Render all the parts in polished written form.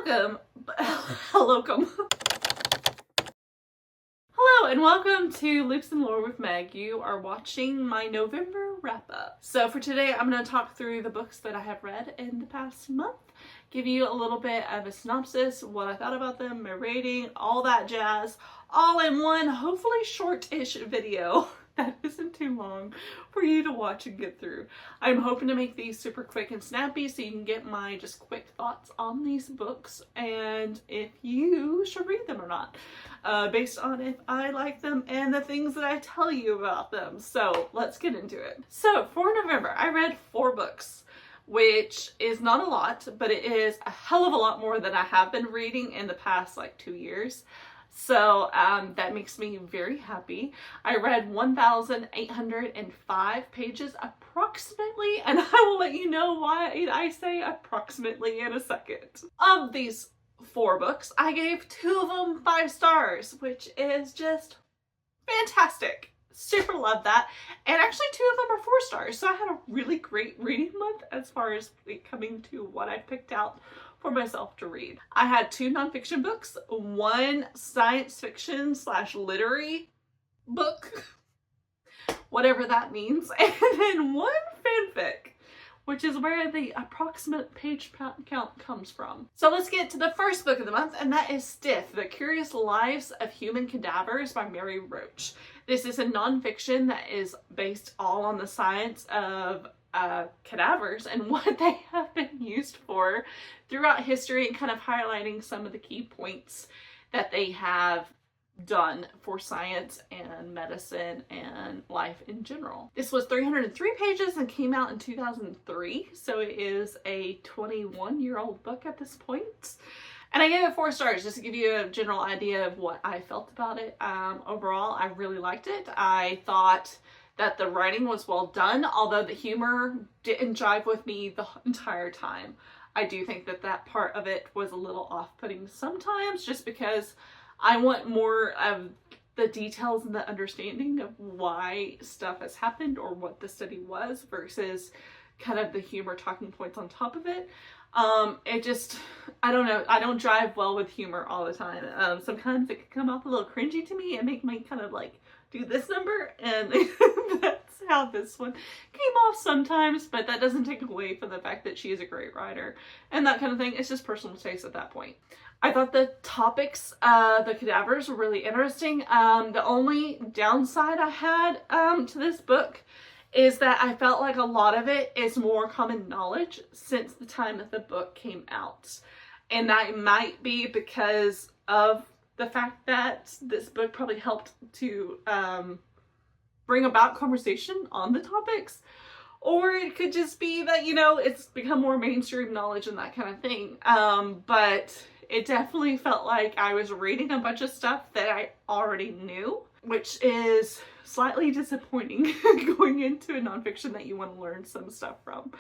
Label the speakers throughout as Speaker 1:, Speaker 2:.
Speaker 1: Hello and welcome to Loops and Lore with Meg. You are watching my November wrap-up. So for today, I'm going to talk through the books that I have read in the past month, give you a little bit of a synopsis, what I thought about them, my rating, all that jazz, all in one, hopefully short-ish video that isn't too long for you to watch and get through. I'm hoping to make these super quick and snappy so you can get my just quick thoughts on these books and if you should read them or not, based on if I like them and the things that I tell you about them. So let's get into it. So for November, I read 4 books, which is not a lot, but it is a hell of a lot more than I have been reading in the past like 2 years. So that makes me very happy. I read 1,805 pages approximately, and I will let you know why I say approximately in a second. Of these 4 books, I gave 2 of them 5 stars, which is just fantastic. Super love that. And actually 2 of them are 4 stars, so I had a really great reading month as far as it coming to what I picked out for myself to read. I had 2 nonfiction books, 1 science fiction / literary book, whatever that means, and then 1 fanfic, which is where the approximate page count comes from. So let's get to the first book of the month, and that is Stiff, The Curious Lives of Human Cadavers by Mary Roach. This is a nonfiction that is based all on the science of cadavers and what they have been used for throughout history, and kind of highlighting some of the key points that they have done for science and medicine and life in general. This was 303 pages and came out in 2003, so it is a 21-year-old book at this point. And I gave it 4 stars just to give you a general idea of what I felt about it. Overall, I really liked it. I thought that the writing was well done, although the humor didn't jive with me the entire time. I do think that that part of it was a little off-putting sometimes, just because I want more of the details and the understanding of why stuff has happened or what the study was versus kind of the humor talking points on top of it. It just, I don't know, I don't drive well with humor all the time. Sometimes it can come off a little cringy to me and make me kind of like do this number, and that's how this one came off sometimes, but that doesn't take away from the fact that she is a great writer and that kind of thing. It's just personal taste at that point. I thought the topics, the cadavers, were really interesting. The only downside I had to this book is that I felt like a lot of it is more common knowledge since the time that the book came out. And that might be because of the fact that this book probably helped to bring about conversation on the topics. Or it could just be that, you know, it's become more mainstream knowledge and that kind of thing. But it definitely felt like I was reading a bunch of stuff that I already knew, which is slightly disappointing going into a nonfiction that you want to learn some stuff from.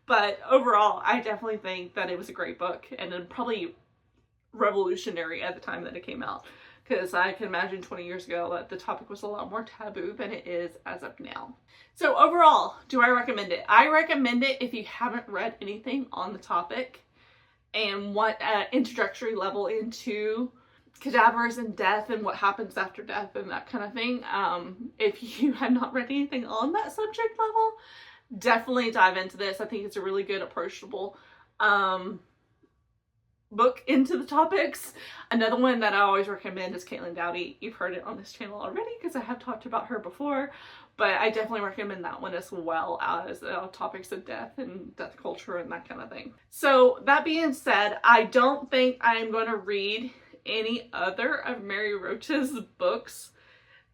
Speaker 1: But overall, I definitely think that it was a great book, and it probably revolutionary at the time that it came out, because I can imagine 20 years ago that the topic was a lot more taboo than it is as of now. So overall, do I recommend it? I recommend it if you haven't read anything on the topic and want an introductory level into cadavers and death and what happens after death and that kind of thing. If you had not read anything on that subject level, definitely dive into this. I think it's a really good, approachable book into the topics. Another one that I always recommend is Caitlin Doughty. You've heard it on this channel already because I have talked about her before, but I definitely recommend that one as well as topics of death and death culture and that kind of thing. So that being said, I don't think I'm going to read any other of Mary Roach's books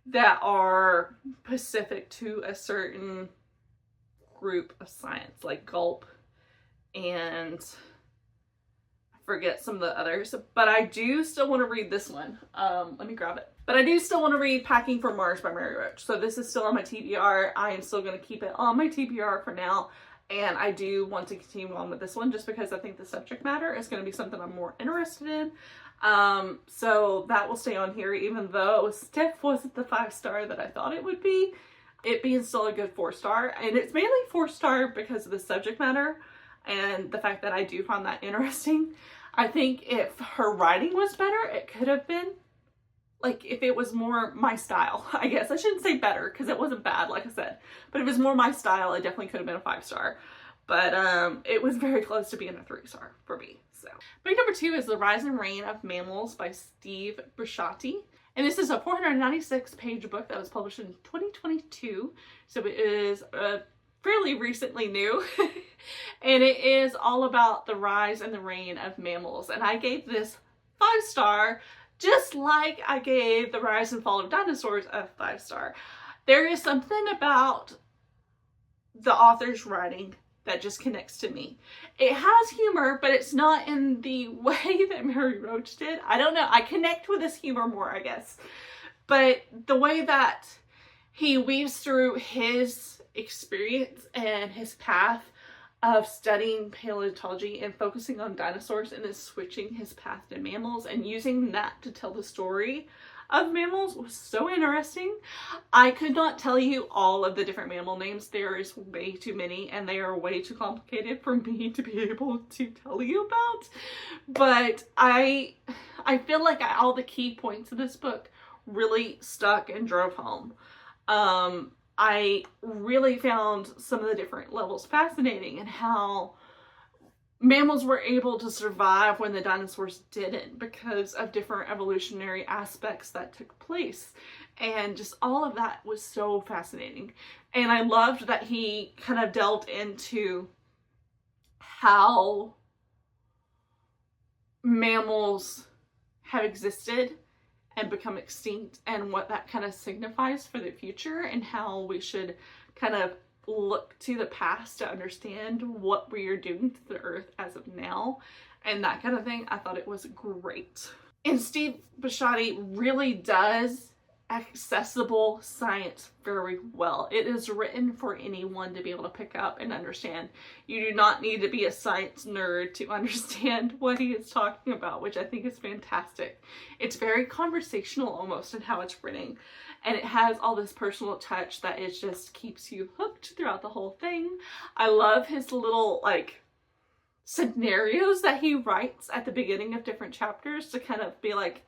Speaker 1: that are specific to a certain group of science, like Gulp and forget some of the others, but I do still want to read this one. Let me grab it. But I do still want to read Packing for Mars by Mary Roach. So this is still on my TBR. I am still going to keep it on my TBR for now. And I do want to continue on with this one just because I think the subject matter is going to be something I'm more interested in. So that will stay on here, even though Stiff wasn't the 5-star that I thought it would be. It being still a good 4-star. And it's mainly 4-star because of the subject matter and the fact that I do find that interesting. I think if her writing was better, it could have been, like, if it was more my style, I guess. I shouldn't say better, because it wasn't bad, like I said. But if it was more my style, it definitely could have been a 5-star. But it was very close to being a 3-star for me. So, book number 2 is The Rise and Reign of Mammals by Steve Brusatte. And this is a 496-page book that was published in 2022. So it is fairly recently new. And it is all about the rise and the reign of mammals. And I gave this 5-star, just like I gave The Rise and Fall of Dinosaurs a 5-star. There is something about the author's writing that just connects to me. It has humor, but it's not in the way that Mary Roach did. I don't know. I connect with this humor more, I guess. But the way that he weaves through his experience and his path of studying paleontology and focusing on dinosaurs, and then switching his path to mammals and using that to tell the story of mammals was so interesting. I could not tell you all of the different mammal names. There is way too many, and they are way too complicated for me to be able to tell you about. But I feel like all the key points of this book really stuck and drove home. I really found some of the different levels fascinating, and how mammals were able to survive when the dinosaurs didn't, because of different evolutionary aspects that took place. And just all of that was so fascinating. And I loved that he kind of delved into how mammals have existed and become extinct, and what that kind of signifies for the future, and how we should kind of look to the past to understand what we are doing to the earth as of now, and that kind of thing. I thought it was great. And Steve Brusatte really does accessible science very well. It is written for anyone to be able to pick up and understand. You do not need to be a science nerd to understand what he is talking about, which I think is fantastic. It's very conversational almost in how it's written, and it has all this personal touch that it just keeps you hooked throughout the whole thing. I love his little like scenarios that he writes at the beginning of different chapters to kind of be like,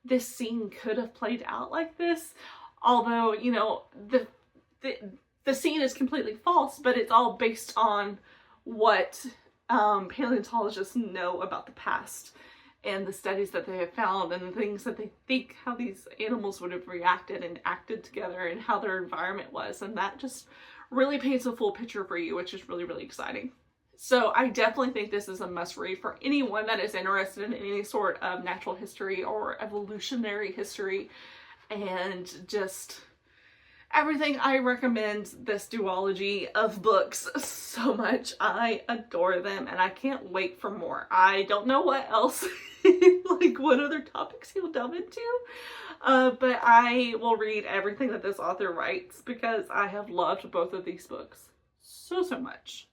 Speaker 1: this scene could have played out like this, although, you know, the scene is completely false, but it's all based on what paleontologists know about the past, and the studies that they have found, and the things that they think how these animals would have reacted and acted together, and how their environment was. And that just really paints a full picture for you, which is really, really exciting. So I definitely think this is a must read for anyone that is interested in any sort of natural history or evolutionary history, and just everything. I recommend this duology of books so much. I adore them, and I can't wait for more. I don't know what else, like what other topics he'll delve into, but I will read everything that this author writes, because I have loved both of these books so much.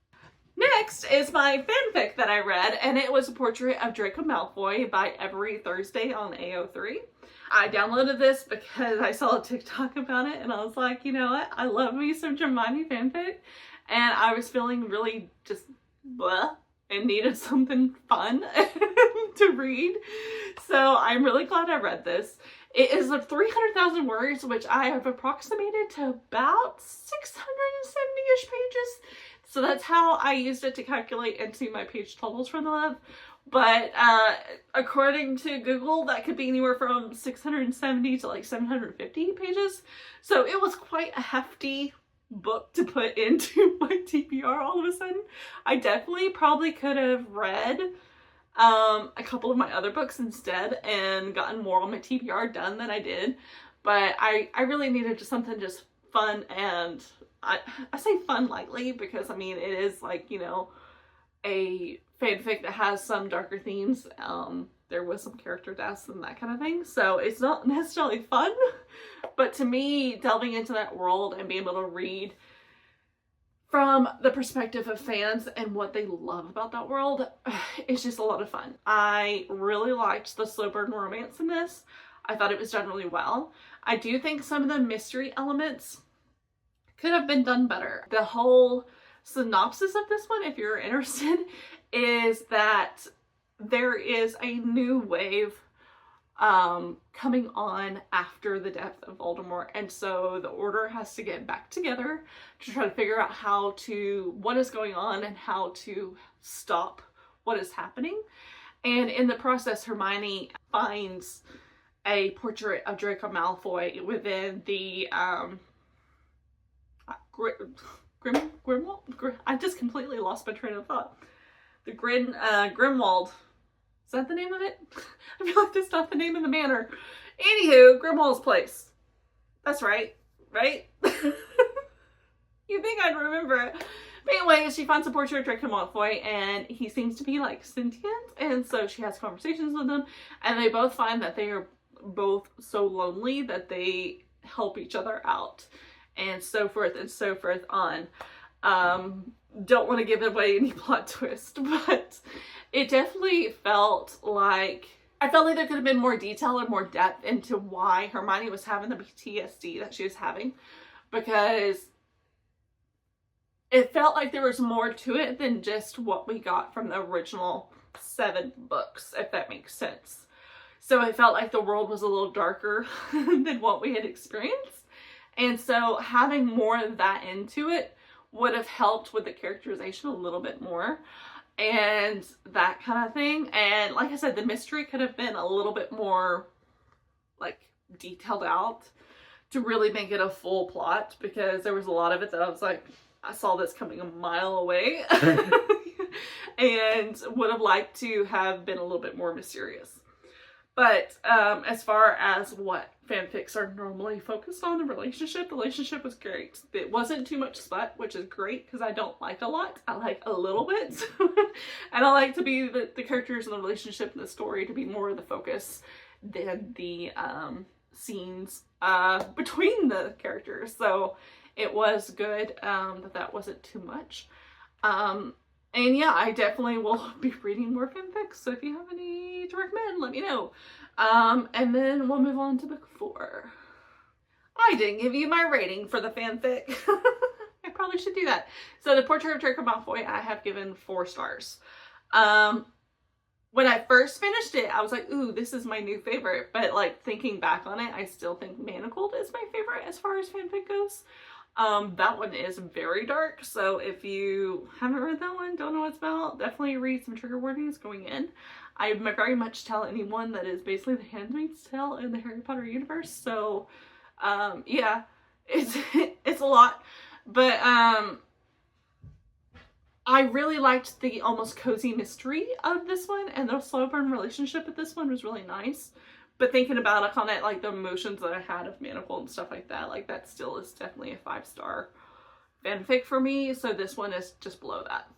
Speaker 1: Next is my fanfic that I read, and it was A Portrait of Draco Malfoy by Every Thursday on AO3. I downloaded this because I saw a TikTok about it, and I was like, you know what? I love me some Hermione fanfic, and I was feeling really just blah and needed something fun to read. So I'm really glad I read this. It is 300,000 words, which I have approximated to about 670-ish pages. So that's how I used it to calculate into my page totals for the month. But according to Google, that could be anywhere from 670 to like 750 pages. So it was quite a hefty book to put into my TBR all of a sudden. I definitely probably could have read a couple of my other books instead and gotten more on my TBR done than I did. But I really needed just something just fun, and I say fun lightly because, I mean, it is like, you know, a fanfic that has some darker themes. There was some character deaths and that kind of thing, so it's not necessarily fun, but to me, delving into that world and being able to read from the perspective of fans and what they love about that world, it's just a lot of fun. I really liked the slow burn romance in this. I thought it was done really well. I do think some of the mystery elements could have been done better. The whole synopsis of this one, if you're interested, is that there is a new wave coming on after the death of Voldemort, and so the Order has to get back together to try to figure out what is going on and how to stop what is happening. And in the process, Hermione finds a portrait of Draco Malfoy within the Grimwald? I just completely lost my train of thought. The Grimwald. Is that the name of it? I feel like that's not the name of the manor. Anywho, Grimwald's place. That's right. Right? You think I'd remember it. But anyway, she finds a portrait of Draco Malfoy, and he seems to be like sentient, and so she has conversations with him, and they both find that they are both so lonely that they help each other out, and so forth on. Don't want to give away any plot twist, but it definitely felt like there could have been more detail and more depth into why Hermione was having the PTSD that she was having, because it felt like there was more to it than just what we got from the original 7 books, if that makes sense. So it felt like the world was a little darker than what we had experienced. And so having more of that into it would have helped with the characterization a little bit more and that kind of thing. And like I said, the mystery could have been a little bit more like detailed out to really make it a full plot, because there was a lot of it that I was like, I saw this coming a mile away and would have liked to have been a little bit more mysterious. But as far as what fanfics are normally focused on, the relationship was great. It wasn't too much smut, which is great because I don't like a lot. I like a little bit. And I like to be the characters and the relationship and the story to be more of the focus than the scenes between the characters. So it was good that wasn't too much. And yeah, I definitely will be reading more fanfics, so if you have any to recommend, let me know. And then we'll move on to book 4. I didn't give you my rating for the fanfic. I probably should do that. So the Portrait of Draco Malfoy, I have given 4 stars. When I first finished it, I was like, ooh, this is my new favorite. But like thinking back on it, I still think Manacled is my favorite as far as fanfic goes. That one is very dark, so if you haven't read that one, don't know what it's about, definitely read some trigger warnings going in. I very much tell anyone that is basically the Handmaid's Tale in the Harry Potter universe, so yeah, it's a lot, but I really liked the almost cozy mystery of this one, and the slow burn relationship with this one was really nice. But thinking about it, like the emotions that I had of Manacled and stuff like that still is definitely a 5-star fanfic for me. So this one is just below that.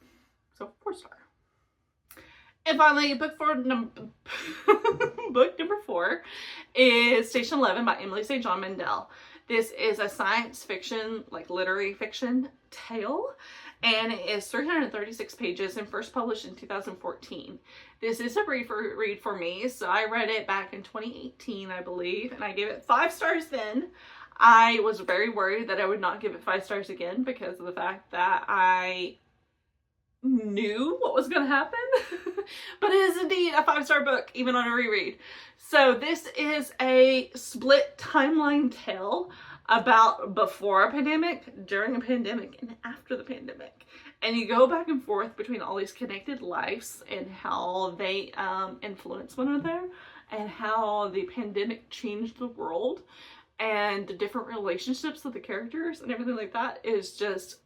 Speaker 1: So 4-star. And finally, book number 4 is Station 11 by Emily St. John Mandel. This is a science fiction, like literary fiction tale. And it is 336 pages and first published in 2014. This is a read for me, so I read it back in 2018, I believe, and I gave it 5 stars then. I was very worried that I would not give it 5 stars again because of the fact that I knew what was going to happen. But it is indeed a 5-star book, even on a reread. So this is a split timeline tale about before a pandemic, during a pandemic, and after the pandemic. And you go back and forth between all these connected lives and how they influence one another and how the pandemic changed the world and the different relationships of the characters and everything like that is just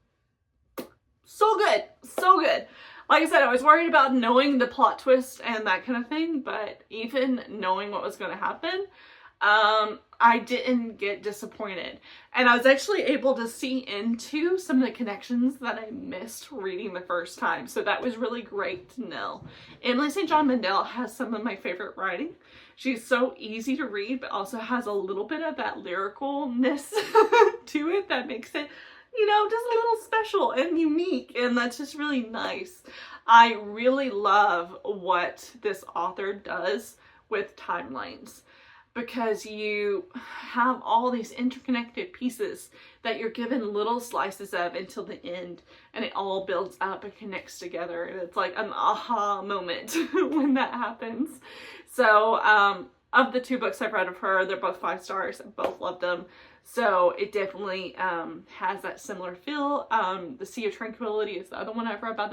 Speaker 1: so good. So good. Like I said, I was worried about knowing the plot twist and that kind of thing, but even knowing what was going to happen, I didn't get disappointed. And I was actually able to see into some of the connections that I missed reading the first time. So that was really great to know. Emily St. John Mandel has some of my favorite writing. She's so easy to read, but also has a little bit of that lyricalness to it that makes it, you know, just a little special and unique. And that's just really nice. I really love what this author does with timelines. because you have all these interconnected pieces that you're given little slices of until the end, and it all builds up and connects together, and it's like an aha moment when that happens. So of the 2 books I've read of her, they're both 5 stars. I both loved them. So it definitely has that similar feel. The Sea of Tranquility is the other one I've read by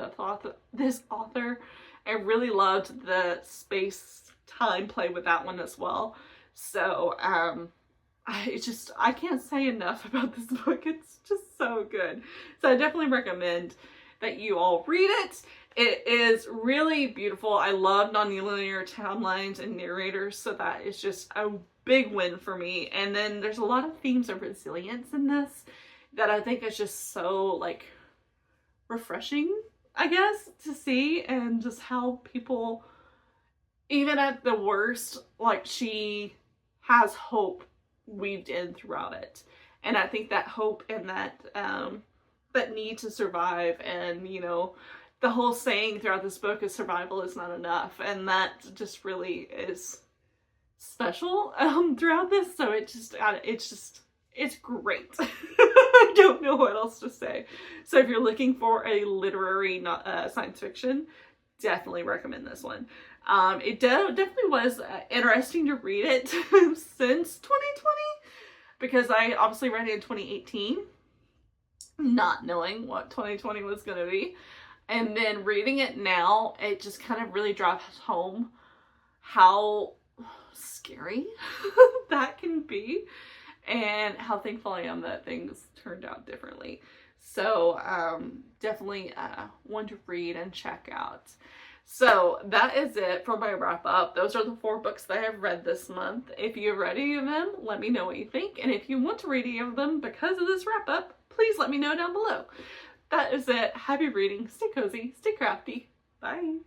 Speaker 1: this author. I really loved the space-time play with that one as well. So I can't say enough about this book. It's just so good. So I definitely recommend that you all read it. It is really beautiful. I love nonlinear timelines and narrators, so that is just a big win for me. And then there's a lot of themes of resilience in this that I think is just so like refreshing, I guess, to see, and just how people, even at the worst, like, she has hope weaved in throughout it. And I think that hope and that that need to survive, and, you know, the whole saying throughout this book is survival is not enough, and that just really is special throughout this. So it's great. I don't know what else to say. So if you're looking for a literary science fiction, definitely recommend this one. It definitely was interesting to read it since 2020, because I obviously read it in 2018, not knowing what 2020 was going to be. And then reading it now, it just kind of really drives home how scary that can be, and how thankful I am that things turned out differently. So definitely one to read and check out. So that is it for my wrap up. Those are the 4 books that I have read this month. If you've read any of them, let me know what you think. And if you want to read any of them because of this wrap up, please let me know down below. That is it. Happy reading. Stay cozy. Stay crafty. Bye.